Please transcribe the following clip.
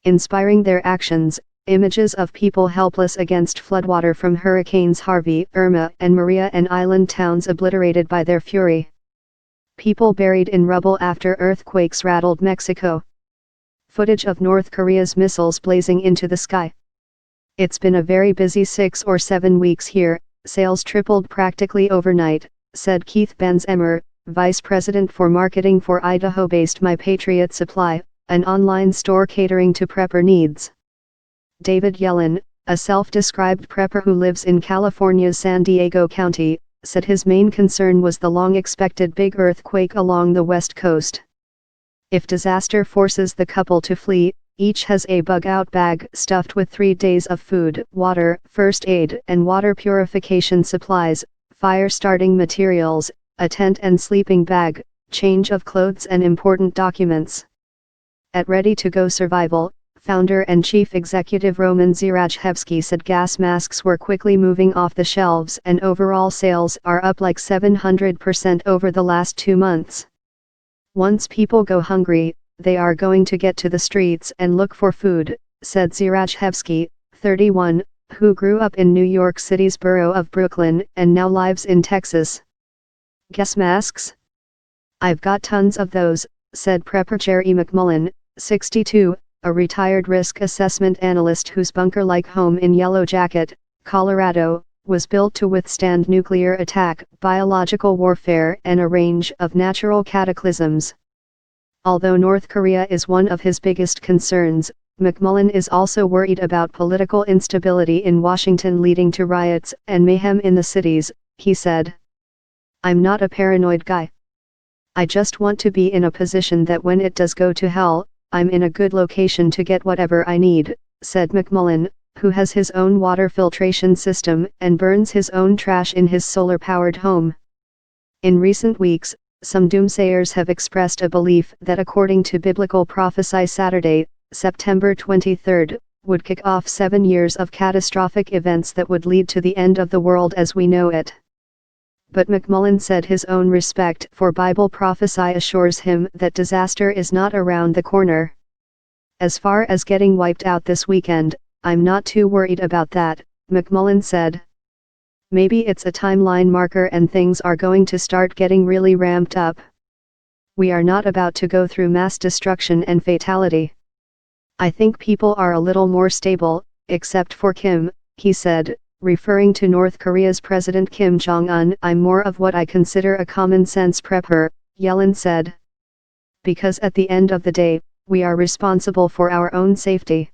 inspiring their actions. Images of people helpless against floodwater from Hurricanes Harvey, Irma and Maria, and island towns obliterated by their fury. People buried in rubble after earthquakes rattled Mexico. Footage of North Korea's missiles blazing into the sky. It's been a very busy 6 or 7 weeks here. Sales tripled practically overnight, said Keith Benzemer, Vice President for Marketing for Idaho-based My Patriot Supply, an online store catering to prepper needs. David Yellen, a self-described prepper who lives in California's San Diego County, said his main concern was the long-expected big earthquake along the West Coast. If disaster forces the couple to flee, each has a bug-out bag stuffed with 3 days of food, water, first aid and water purification supplies, fire-starting materials, a tent and sleeping bag, change of clothes and important documents. At Ready to Go Survival, founder and chief executive Roman Zirajhevsky said gas masks were quickly moving off the shelves and overall sales are up like 700% over the last 2 months. Once people go hungry, they are going to get to the streets and look for food, said Zirajhevsky, 31, who grew up in New York City's borough of Brooklyn and now lives in Texas. Gas masks? I've got tons of those, said prepper Jerry McMullen, 62, a retired risk assessment analyst whose bunker-like home in Yellow Jacket, Colorado, was built to withstand nuclear attack, biological warfare and a range of natural cataclysms. Although North Korea is one of his biggest concerns, McMullen is also worried about political instability in Washington leading to riots and mayhem in the cities, he said. I'm not a paranoid guy. I just want to be in a position that when it does go to hell, I'm in a good location to get whatever I need, said McMullen, who has his own water filtration system and burns his own trash in his solar-powered home. In recent weeks, some doomsayers have expressed a belief that according to biblical prophecy Saturday, September 23, would kick off 7 years of catastrophic events that would lead to the end of the world as we know it. But McMullen said his own respect for Bible prophecy assures him that disaster is not around the corner. As far as getting wiped out this weekend, I'm not too worried about that, McMullen said. Maybe it's a timeline marker and things are going to start getting really ramped up. We are not about to go through mass destruction and fatality. I think people are a little more stable, except for Kim, he said, referring to North Korea's President Kim Jong-un. I'm more of what I consider a common-sense prepper, Yellen said. Because at the end of the day, we are responsible for our own safety.